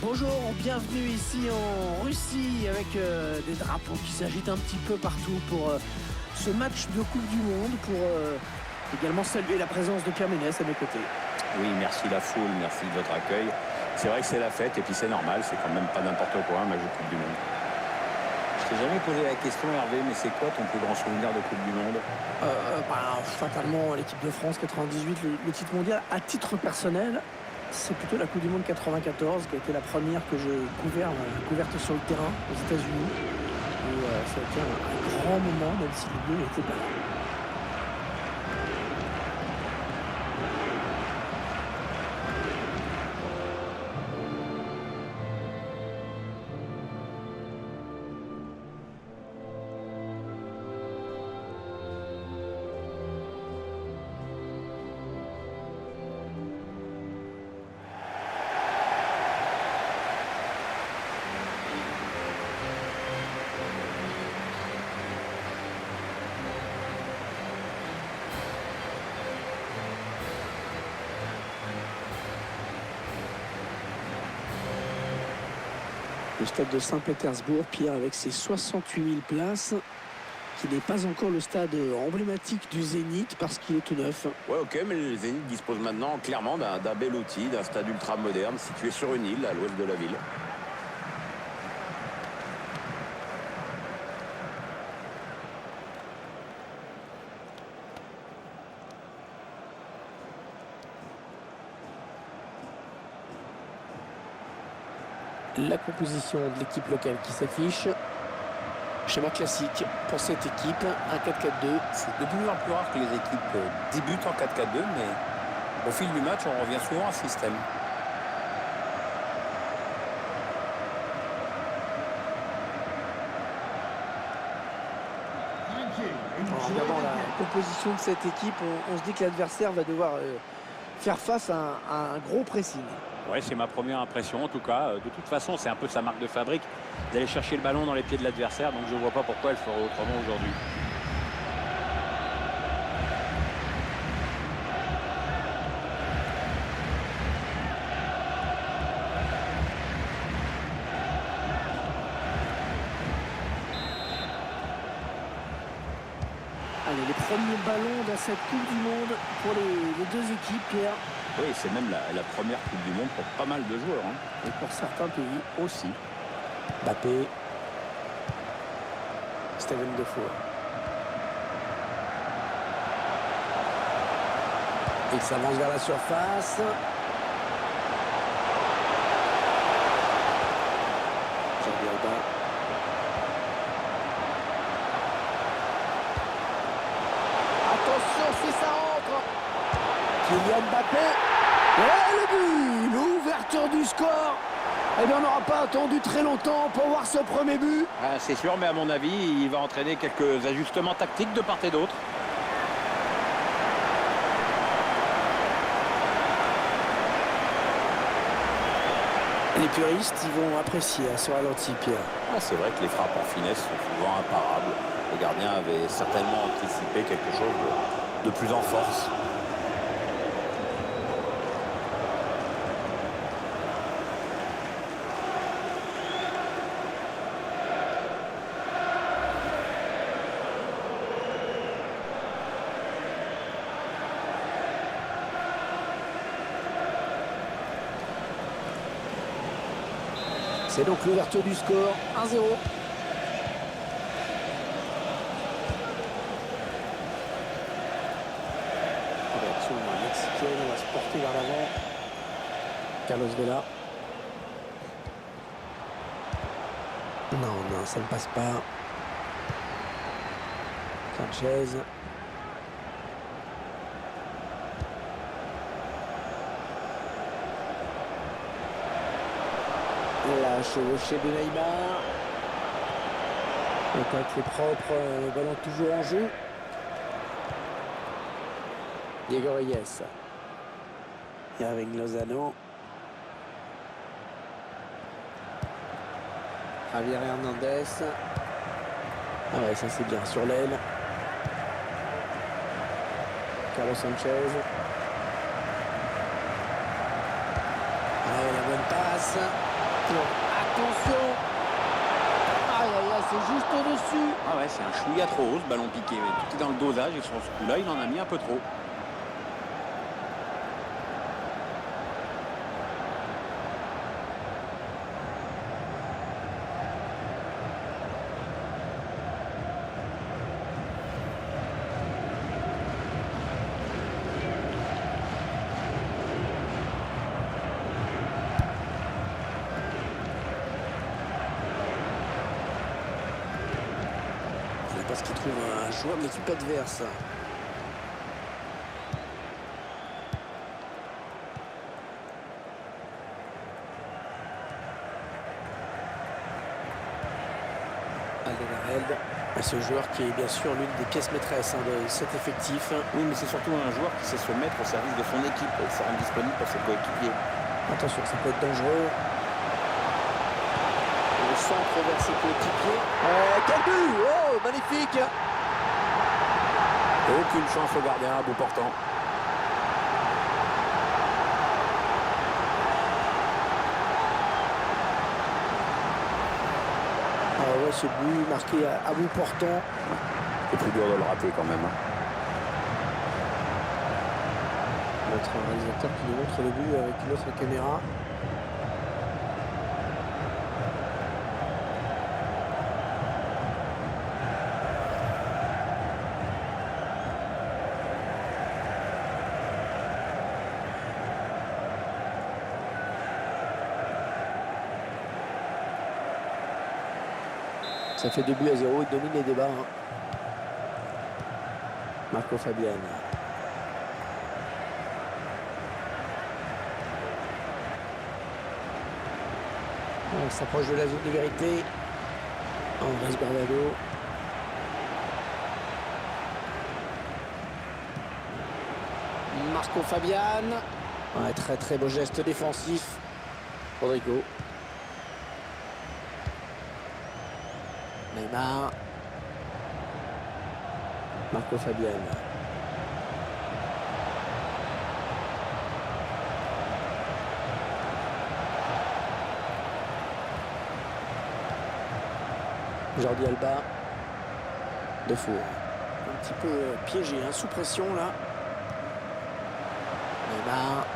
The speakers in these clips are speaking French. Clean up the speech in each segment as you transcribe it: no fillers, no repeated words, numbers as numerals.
Bonjour, bienvenue ici en Russie avec des drapeaux qui s'agitent un petit peu partout pour ce match de Coupe du Monde, pour également saluer la présence de Pierre Ménès à mes côtés. Oui, merci la foule, merci de votre accueil. C'est vrai que c'est la fête et puis c'est normal, c'est quand même pas n'importe quoi un match de Coupe du Monde. Je t'ai jamais posé la question, Hervé, mais c'est quoi ton plus grand souvenir de Coupe du Monde? Fatalement l'équipe de France 98, le titre mondial. À titre personnel, c'est plutôt la Coupe du Monde 94 qui a été la première que je couverte sur le terrain aux États-Unis. Et ça a été un grand moment, même si les Bleus n'étaient pas là. Le stade de Saint-Pétersbourg, Pierre, avec ses 68 000 places, qui n'est pas encore le stade emblématique du Zénith parce qu'il est tout neuf. Ouais, ok, mais le Zénith dispose maintenant clairement d'un bel outil, d'un stade ultra moderne situé sur une île à l'ouest de la ville. La composition de l'équipe locale qui s'affiche. Schéma classique pour cette équipe, un 4-4-2. C'est de plus en plus rare que les équipes débutent en 4-4-2, mais au fil du match, on revient souvent à ce système. En regardant la composition de cette équipe, on se dit que l'adversaire va devoir faire face à un gros pressing. Ouais, c'est ma première impression en tout cas. De toute façon, c'est un peu sa marque de fabrique d'aller chercher le ballon dans les pieds de l'adversaire, donc je ne vois pas pourquoi elle ferait autrement aujourd'hui. Allez, les premiers ballons dans cette Coupe du Monde pour les deux équipes, Pierre. Oui, c'est même la première Coupe du Monde pour pas mal de joueurs. Et pour certains pays Aussi. Mbappé, Steven Defour. Il s'avance vers la surface. Jordi Alba. Attention si ça rentre. Kylian Mbappé. Et le but, l'ouverture du score. Eh bien, on n'aura pas attendu très longtemps pour voir ce premier but. Ah, c'est sûr, mais à mon avis, il va entraîner quelques ajustements tactiques de part et d'autre. Les puristes, ils vont apprécier à ce ralenti, Pierre. Ah, c'est vrai que les frappes en finesse sont souvent imparables. Le gardien avait certainement anticipé quelque chose de plus en force. C'est donc l'ouverture du score, 1-0. Réaction mexicaine, on va se porter vers l'avant. Carlos Vela. Non, ça ne passe pas. Sanchez. La chevauchée de Neymar. Le tacle est propre, le ballon toujours en jeu. Diego Reyes. Et avec Lozano. Javier Hernandez. Ah ouais, ça c'est bien sur l'aile. Carlos Sanchez. Allez, la bonne passe. Attention. Aïe, aïe, aïe, c'est juste au-dessus. Ah ouais, c'est un chouïa trop haut ce ballon piqué. Tout est dans le dosage et sur ce coup-là, il en a mis un peu trop. Parce qu'il trouve un joueur de l'équipe adverse. Alderweireld, ce joueur qui est bien sûr l'une des pièces maîtresses de cet effectif. Oui, mais c'est surtout un joueur qui sait se mettre au service de son équipe et se rendre disponible pour ses coéquipiers. Attention, ça peut être dangereux. Le centre vers ses coéquipiers. Quel but! Oh, magnifique! Aucune chance au gardien à bout portant. Ah ouais, ce but marqué à bout portant. C'est plus dur de le rater quand même. Notre réalisateur qui nous montre le but avec une autre caméra. Ça fait 2 buts à 0, il domine les débats. Marco Fabian. On s'approche de la zone de vérité. Andrés Guardado. Marco Fabian. Ouais, très très beau geste défensif. Rodrigo. Neymar. Marco Fabian. Jordi Alba. Defour. Un petit peu piégé, sous pression là. Neymar.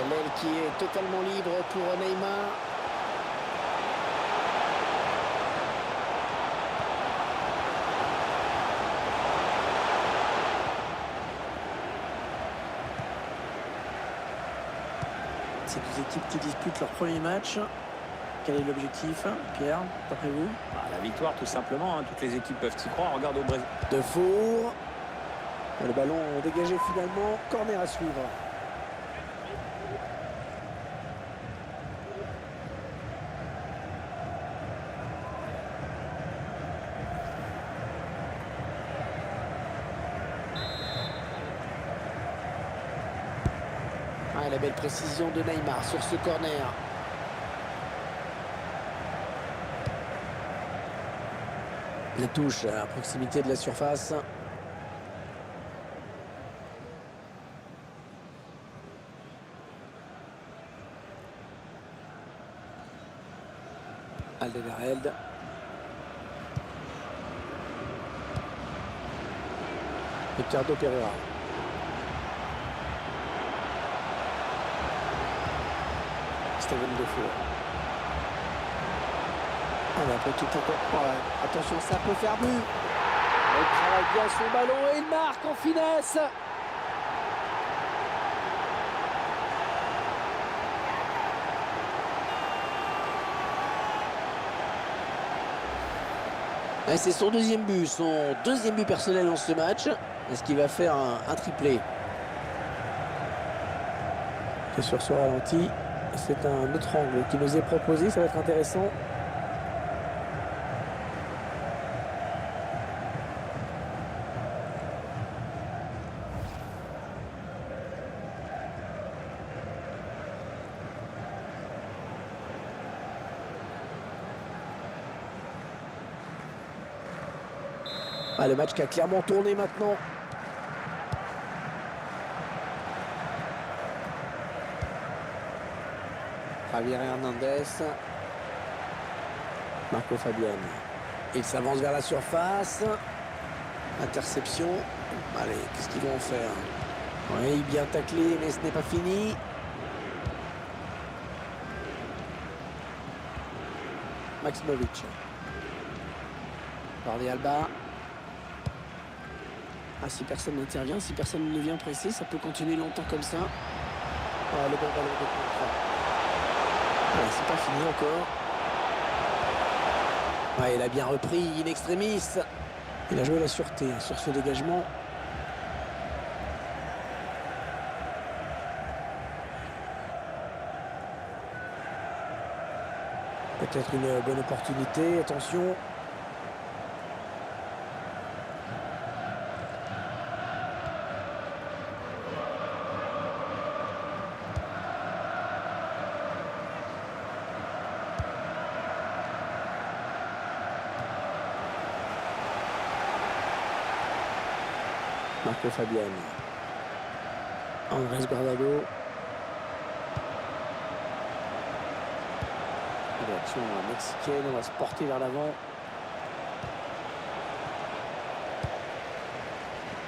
L'aile qui est totalement libre pour Neymar. Ces deux équipes qui disputent leur premier match. Quel est l'objectif, Pierre, d'après vous? La victoire, tout simplement. Toutes les équipes peuvent y croire. Regarde au Brésil. Defour. Le ballon dégagé finalement. Corner à suivre. La belle précision de Neymar sur ce corner. La touche à proximité de la surface. Alderweireld. Ricardo Pereira. Steven Defour. Après tout encore. Attention, ça peut faire but. Il travaille bien son ballon et il marque en finesse. C'est son deuxième but personnel dans ce match. Est-ce qu'il va faire un triplé? C'est sur ce ralenti. C'est un autre angle qui nous est proposé, ça va être intéressant. Le match qui a clairement tourné maintenant. Javier Hernandez. Marco Fabian. Il s'avance vers la surface. Interception. Allez, qu'est-ce qu'ils vont en faire? Oui, bien taclé, mais ce n'est pas fini. Maximovic. Jordi Alba. Ah, si personne n'intervient, si personne ne vient presser, ça peut continuer longtemps comme ça. Ah, le bon ballon de contre. Voilà, c'est pas fini encore. Ouais, il a bien repris in extremis. Il a joué la sûreté sur ce dégagement. Peut-être une bonne opportunité, attention. Marco Fabian. Andrés Guardado. L'action mexicaine, on va se porter vers l'avant.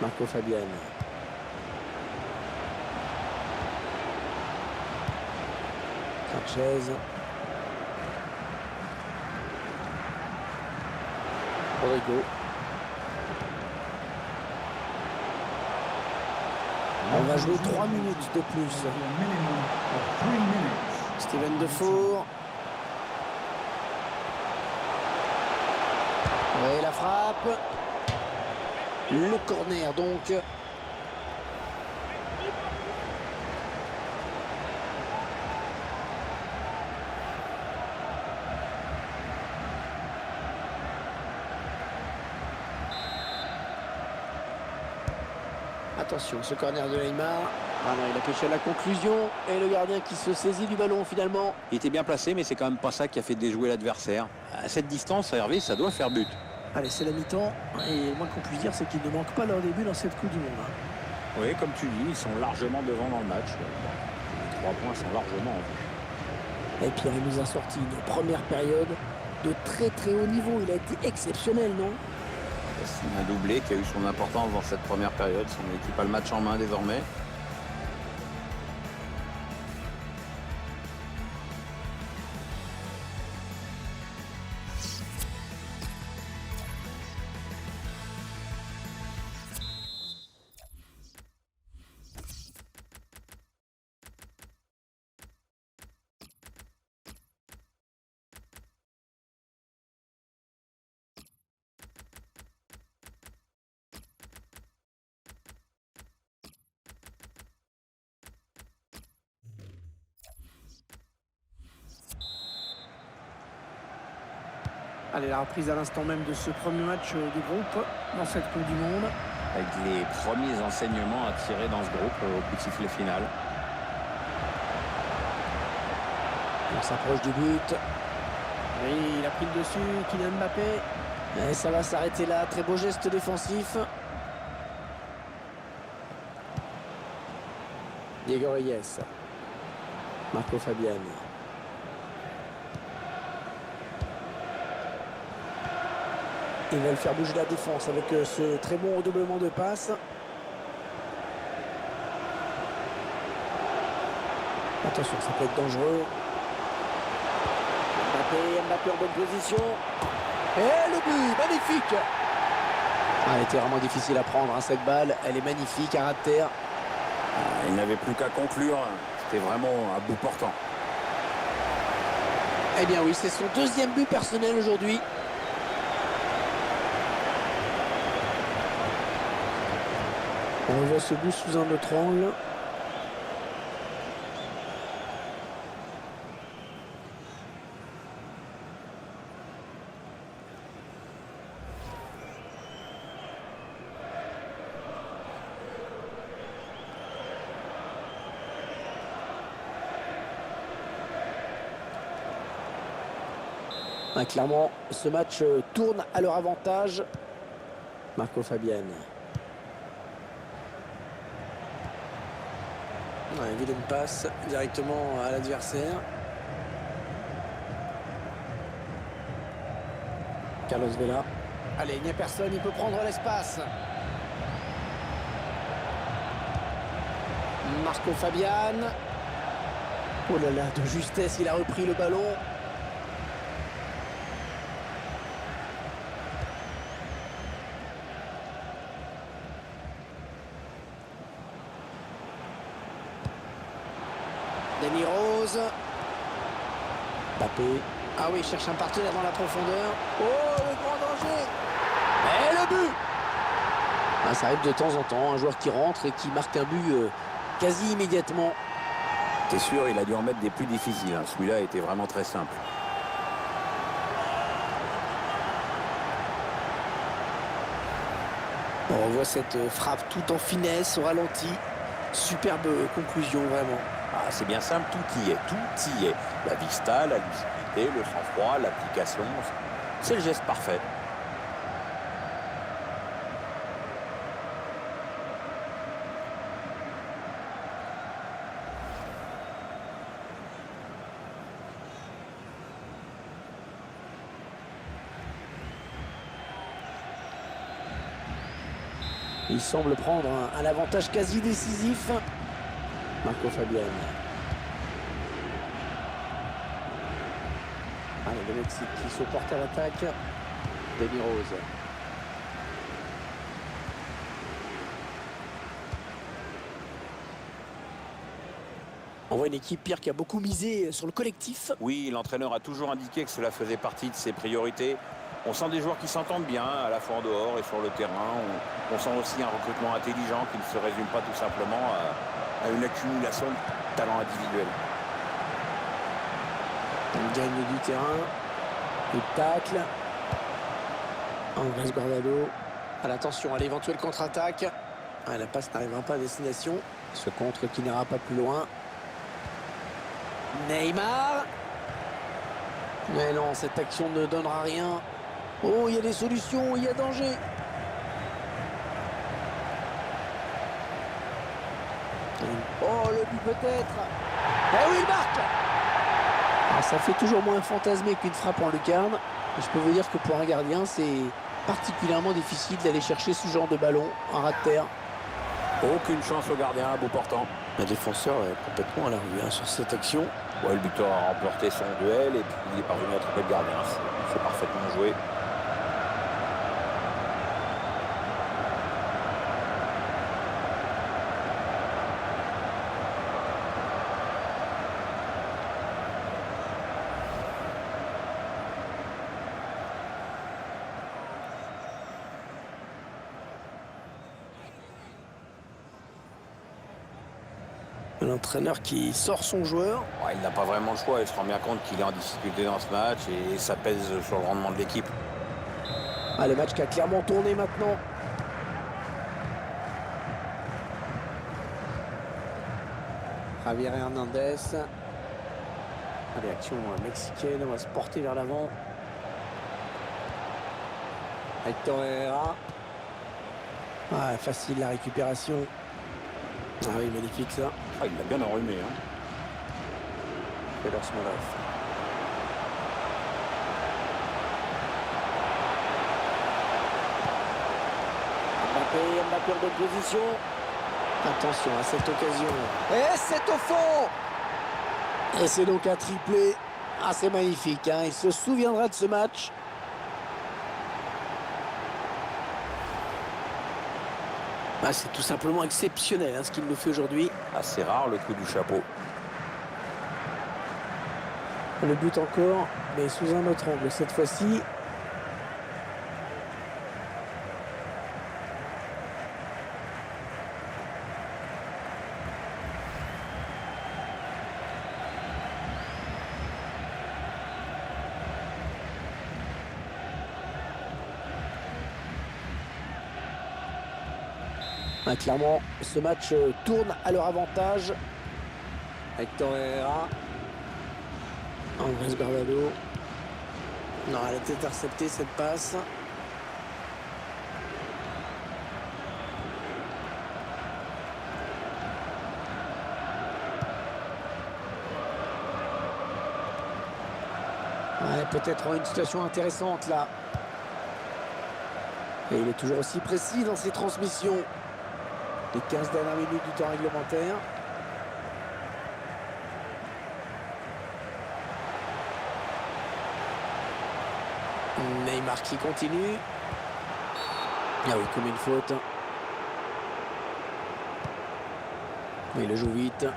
Marco Fabian. Sanchez. Rodrigo. On va jouer 3 minutes de plus. Steven Defour. Et la frappe. Le corner donc. Attention, ce corner de Neymar. Ah non, il a pêché à la conclusion. Et le gardien qui se saisit du ballon finalement. Il était bien placé, mais c'est quand même pas ça qui a fait déjouer l'adversaire. À cette distance, Hervé, ça doit faire but. Allez, c'est la mi-temps. Et le moins qu'on puisse dire, c'est qu'ils ne manquent pas leur début dans cette Coupe du Monde. Oui, comme tu dis, ils sont largement devant dans le match. Les 3 points sont largement en vue. Et Pierre, il nous a sorti une première période de très très haut niveau. Il a été exceptionnel, non? C'est un doublé qui a eu son importance dans cette première période. Son équipe a le match en main désormais. Allez, la reprise à l'instant même de ce premier match du groupe dans cette Coupe du Monde. Avec les premiers enseignements à tirer dans ce groupe au coup de sifflet final. On s'approche du but. Oui, il a pris le dessus, Kylian Mbappé. Et ça va s'arrêter là. Très beau geste défensif. Diego Reyes. Marco Fabian. Ils veulent faire bouger la défense avec ce très bon redoublement de passes. Attention, ça peut être dangereux. Mbappé en bonne position. Et le but, magnifique. Elle était vraiment difficile à prendre, hein, cette balle. Elle est magnifique, à ras de terre. Il n'avait plus qu'à conclure. C'était vraiment à bout portant. Eh bien oui, c'est son deuxième but personnel aujourd'hui. On voit ce but sous un autre angle. Ah, clairement, ce match tourne à leur avantage. Marco Fabian. Ouais, vilaine passe directement à l'adversaire. Carlos Vela. Allez, il n'y a personne, il peut prendre l'espace. Marco Fabian. Oh là là, de justesse, il a repris le ballon. Denis Rose. Mbappé. Ah oui, il cherche un partenaire dans la profondeur. Oh, le grand danger. Et le but. Ah, ça arrive de temps en temps, un joueur qui rentre et qui marque un but quasi immédiatement. T'es sûr, il a dû en mettre des plus difficiles. Hein. Celui-là était vraiment très simple. On revoit cette frappe tout en finesse, au ralenti. Superbe conclusion, vraiment. Ah, c'est bien simple, tout y est, tout y est. La vista, la lucidité, le sang-froid, l'application, c'est le geste parfait. Il semble prendre un avantage quasi décisif. Marco Fabian. Allez, le Mexique qui se porte à l'attaque. Denis Rose. On voit une équipe, Pierre, qui a beaucoup misé sur le collectif. Oui, l'entraîneur a toujours indiqué que cela faisait partie de ses priorités. On sent des joueurs qui s'entendent bien, à la fois en dehors et sur le terrain. On sent aussi un recrutement intelligent qui ne se résume pas tout simplement à une accumulation de talents individuels. On gagne du terrain. Le tacle. Andrés Guardado. Attention à l'éventuelle contre-attaque. Ah, la passe n'arrivera pas à destination. Ce contre qui n'ira pas plus loin. Neymar. Mais non, cette action ne donnera rien. Oh, il y a des solutions, il y a danger. Oh, le but peut-être. Eh oui, il marque. Alors, ça fait toujours moins fantasmer qu'une frappe en lucarne. Je peux vous dire que pour un gardien, c'est particulièrement difficile d'aller chercher ce genre de ballon en ras de terre. Aucune chance au gardien à bout portant. Le défenseur est complètement à la rue sur cette action. Ouais, le buteur a remporté son duel et puis il est parvenu à trouver le gardien. C'est parfaitement joué. L'entraîneur qui sort son joueur. Ouais, il n'a pas vraiment le choix. Il se rend bien compte qu'il est en difficulté dans ce match et ça pèse sur le rendement de l'équipe. Ah, le match qui a clairement tourné maintenant. Javier Hernandez. Allez, action mexicaine. On va se porter vers l'avant. Héctor Herrera. Ah, facile la récupération. Ah oui, magnifique ça. Ah, il l'a bien enrhumé. Hein. Fedor Smolov. Mbappé en bonne position. Attention à cette occasion. Et c'est au fond. Et c'est donc un triplé. Ah, c'est magnifique. Hein. Il se souviendra de ce match. Ah, c'est tout simplement exceptionnel ce qu'il nous fait aujourd'hui. Assez rare le coup du chapeau. Le but encore, mais sous un autre angle cette fois-ci. Ah, clairement, ce match tourne à leur avantage. Héctor Herrera. Andrés Guardado. Non, elle a été interceptée cette passe. Ouais, peut-être une situation intéressante là. Et il est toujours aussi précis dans ses transmissions. Les 15 dernières minutes du temps réglementaire. Neymar qui continue. Ah oui, comme une faute. Mais il le joue vite.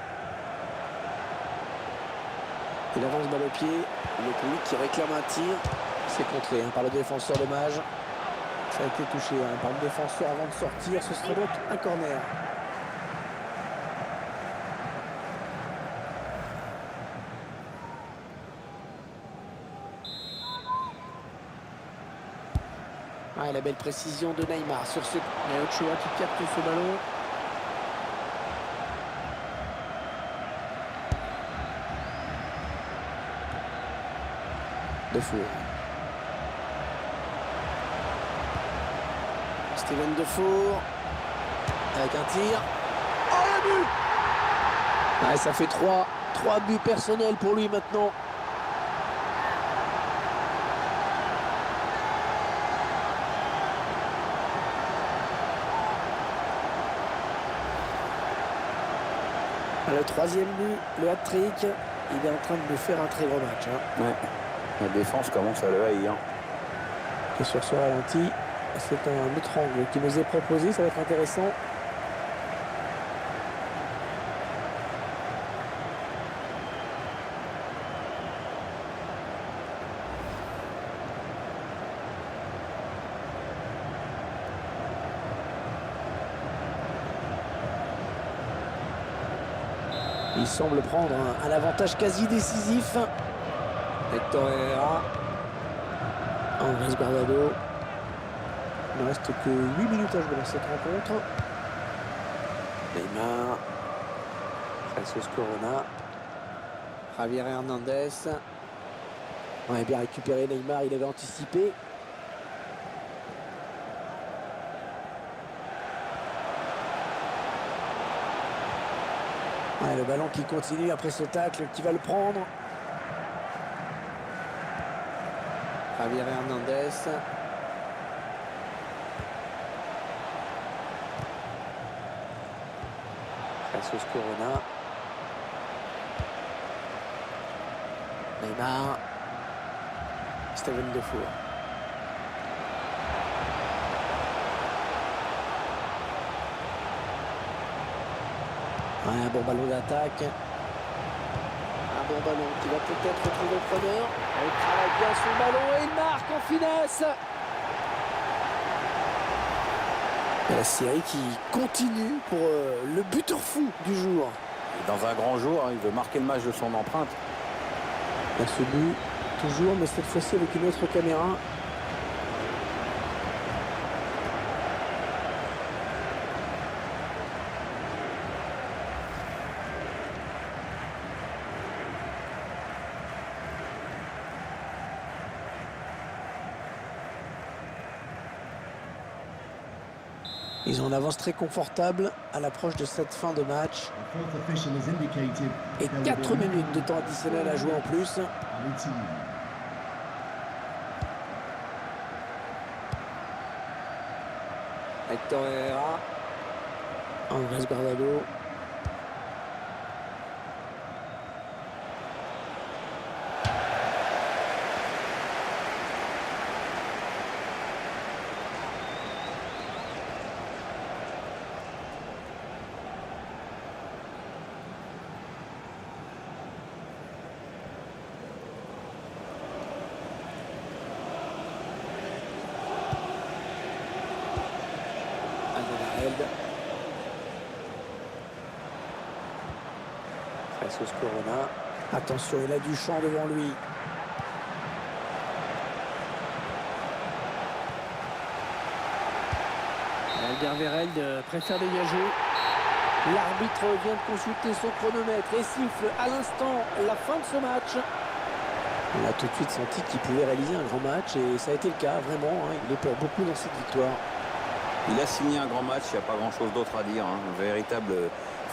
Il avance balle au pied. Le public qui réclame un tir. C'est contré par le défenseur, dommage. Ça a été touché par le défenseur avant de sortir. Ce serait donc un corner. Ah, la belle précision de Neymar sur ce... Et Ochoa qui capte ce ballon. Defour. Steven Defour. Avec un tir. Oh, le but! Ah, ça fait 3 buts personnels pour lui maintenant. Le 3e but, le hat-trick, il est en train de nous faire un très gros match. Hein. Ouais. La défense commence à le haïr. Et sur ce ralenti, c'est un autre angle qui nous est proposé, ça va être intéressant. Il semble prendre un avantage quasi décisif. Hector Herrera. Andrés Guardado. Il ne reste que 8 minutes à jouer dans cette rencontre. Neymar. Jesus Corona. Javier Hernandez. On a bien récupéré Neymar, il avait anticipé. Ouais, le ballon qui continue après ce tacle, qui va le prendre. Javier Hernandez. Jesus Corona. Neymar. Steven Defour. Ouais, un bon ballon d'attaque. Un bon ballon qui va peut-être retrouver le preneur. Il travaille bien son ballon et il marque en finesse. Et la série qui continue pour le buteur fou du jour. Et dans un grand jour, il veut marquer le match de son empreinte. Il y a ce but, toujours, mais cette fois-ci avec une autre caméra. Ils ont une avance très confortable à l'approche de cette fin de match. Et 4 minutes de temps additionnel à jouer en plus. Hector Herrera. Andrés Guardado. Jesus Corona. Attention, il a du champ devant lui. Alderweireld préfère dégager. L'arbitre vient de consulter son chronomètre et siffle à l'instant la fin de ce match. On a tout de suite senti qu'il pouvait réaliser un grand match et ça a été le cas, vraiment. Hein, il est pour beaucoup dans cette victoire. Il a signé un grand match, il n'y a pas grand-chose d'autre à dire. Hein. Un véritable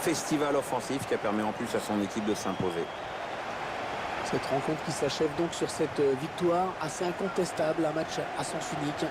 festival offensif qui a permis en plus à son équipe de s'imposer. Cette rencontre qui s'achève donc sur cette victoire assez incontestable, un match à sens unique.